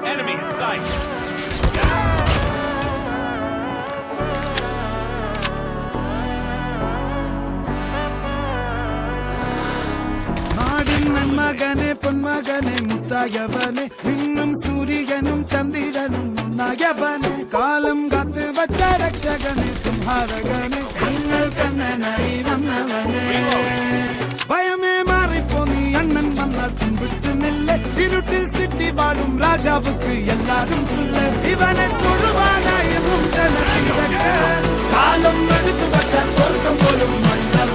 Enemy in sight. மகனே பொன்மகனே முத்தாயவனே இன்னும் சூரியனும் சந்திரனும் முன்னாயவனே காலம் காத்து வச்ச ரக்ஷகனே சிம்ஹாரகனே கண்ணல் கண்ணனை வந்தவனே பயமே மாறிப்போ நீ அண்ணன் வந்தால் பின்விட்டு நில்ல இருட்டில் சிட்டி வாழும் ராஜாவுக்கு எல்லாரும் சொல்ல இவனை தொழுவானாயும் காலம் எடுத்து வச்சால் சொர்க்கம் போலும் மன்னர்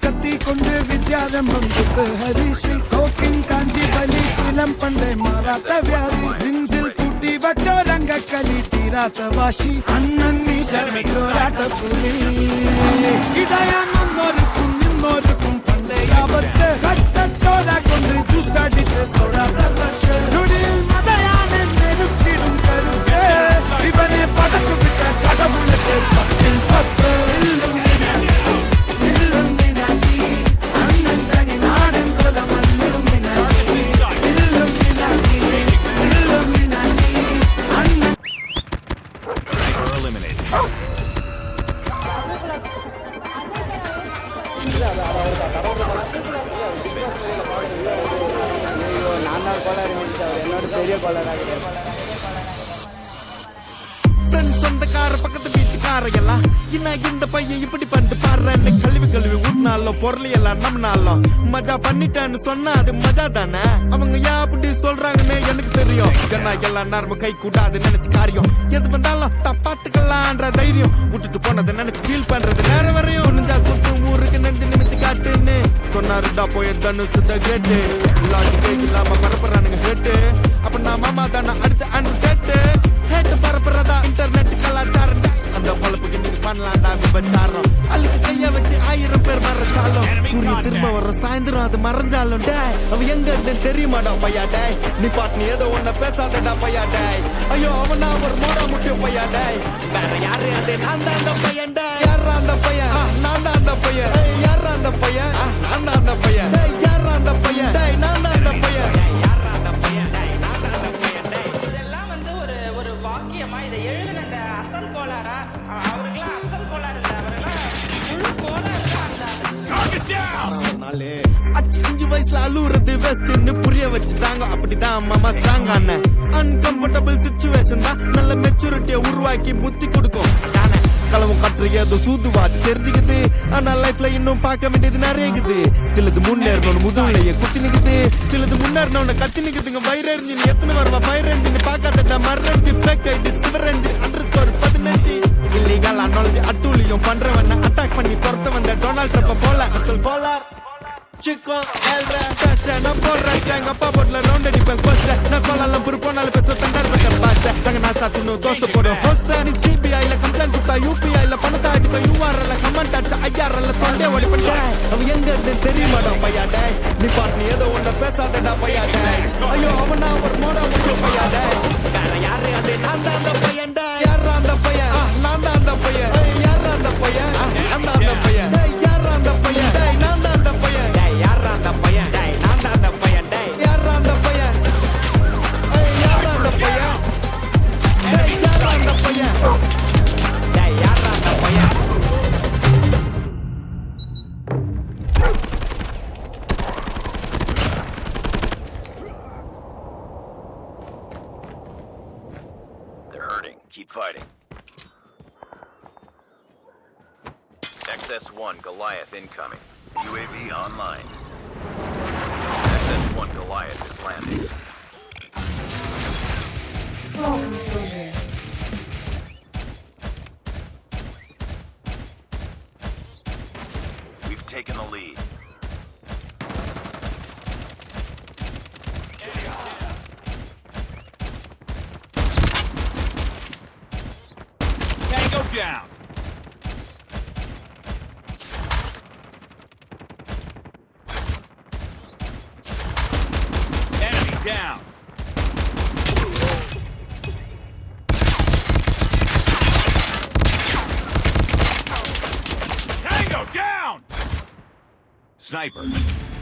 கத்தி கொண்டு வித்யாரம்பம் குத்து ஹரிஸ்ரீ கோக்கின் காஞ்சி பலி சீலம் பண்டை மாறாத்த வியாதி நெஞ்சில் பூட்டி வச்சோ ரங்க கலி தீராத்த வாஷி அண்ணன் நீசர் வச்சோராட்ட புலி இதயம் முன்னோருக்கும் நின்னோருக்கும் பண்டை ஆபத்து கட்ட சோடா கொண்டு ஜூஸ் அடிச்சு சோடா சர்வத்து நுடியில் மதையான நெருக்கிடும் கருத்து இவனை படைச்சு விட்ட கடவுளுக்கு பத்தில் பத்து சொந்தக்கார பக்கத்து வீட்டுக்காரையெல்லாம் என்ன இந்த பையன் இப்படி பண்ணிட்டு பாடுறேன்னு கழுவி ஊட்டினாலும் பொருளையெல்லாம் நம்மனாலும் மஜா பண்ணிட்டேன்னு சொன்னா அது மஜா தானே அவங்க ஏன் அப்படி சொல்றாங்கன்னு எனக்கு தெரியும் ஏன்னா எல்லாம் நேரமும் கை கூடாது நினைச்சு காரியம் எது வந்தாலும் தப்பாத்துக்கலான்ற தைரியம் விட்டுட்டு போனதை நினைச்சு ஃபீல் பண்றது நேரம் வரையும் நெஞ்சா குத்து ஊருக்கு நெஞ்சு நிமித்தி காட்டுன்னு சொன்னாருடா போயிட்டு சுத்த கேட்டு இல்லாம பரப்புறானுங்க கேட்டு அப்ப நான் மாமா தானே அடுத்து அன்று கேட்டு ஹேட்டு பரப்புறதா இன்டர்நெட் கலாச்சாரம் அந்த பொழப்புக்கு நீங்க பண்ணலாம்டா விபச்சாரம் அள்ளுக்கு கைய வச்சு 1000 பேர் மறைச்சாலும் சூரிய திரும்ப வர சாயந்தரம் அது மறைஞ்சாலும் டே அவ எங்க இருந்து தெரியுமாடா பையா டே நீ பாட்டு ஏதோ ஒன்ன பேசாதடா பையா டே ஐயோ அவனா ஒரு மோட முட்டிய பையா டே வேற யாரு அது நான் தான் அந்த பையன் டே யாரா அந்த பையன் நான் தான் அந்த பையன் யாரா அந்த பையன் நான் தான் அந்த பையன் யாரா அந்த பையன் நான் தான் அந்த பையன் யாரா அந்த பையன் நான் தான் அந்த பையன் இதெல்லாம் வந்து ஒரு வாக்கியமா இதை எழுதுன அந்த அசல் கோளாரா அவருக்கெல்லாம் அசல் கோளாறு இல்லை அவரெல்லாம் முழு கோளாறு அச்சு 5 வயசுல அழுவுறது வெஸ்ட்னு புரிய வச்சுட்டாங்க அப்படிதான் மாமா ஸ்ட்ராங் ஆன அன்கம்ஃபர்டபிள் சிச்சுவேஷன் தான் நல்ல மெச்சூரிட்டியை உருவாக்கி புத்தி கொடுக்கும் நானே களவும் கற்று ஏதோ சூதுவாது தெரிஞ்சுக்குது ஆனா லைஃப்ல இன்னும் பார்க்க வேண்டியது நிறைய இருக்குது சிலது முன்னேறணும் முதுகுலையே குத்தி நிக்குது சிலது முன்னேறணும் கத்தி நிக்குதுங்க வயிறு எரிஞ்சு எத்தனை வரவா ஃபயர் எரிஞ்சு பார்க்காதட்டா மறைஞ்சு ஃபேக் ஆயிட்டு சிவர் எரிஞ்சு 15 இல்லீகல் அனாலஜி அட்டூழியம் பண்றவன அட்டாக் பண்ணி பொறுத்த வந்த டொனால்ட் ட்ரம்ப் போல அசல் போலார் சிக்கோ எல்ரா ஃபர்ஸ்ட் நான் போறேன் எங்க அப்பா போட்ல ரவுண்ட் அடிப்பேன் ஃபர்ஸ்ட் நான் கோலாலம் புரு போனால பேச தண்டர் பட்ட பாஸ் நாங்க நாஸ்டா தின்னு தோசை போடும் ஹோஸ்ட் நீ சிபிஐல கம்ப்ளைண்ட் கொடுத்தா யூபிஐல பணத்தை அடிப்ப யூஆர்எல்ல கமெண்ட் அடிச்ச ஐஆர்எல்ல தொண்டே ஓடி பண்ண அவ எங்க இருந்து தெரியுமாடா பையா டே நீ பாட்டு ஏதோ ஒன்ன பேசாதடா பையா டே ஐயோ அவனா ஒரு மோட முட்டு பையா டே வேற யாரு அது நான் தான் அந்த பையன் டே யாரா அந்த பையன் நான் தான் அந்த பையன் யாரா அந்த பையன் நான் தான் அந்த பையன் யாரா அந்த பையன் நான் தான் அந்த பையன் யாரா அந்த பையன் நான் தான் அந்த பையன் யாரா அந்த பையன் யாரா அந்த பையன் யாரா அந்த பையன் யாரா அந்த பையன் They're hurting. Keep fighting. XS-1 Goliath incoming. UAV online. XS-1 Goliath is landing. We've taken the lead. Tango down. Enemy down. Tango down. Sniper.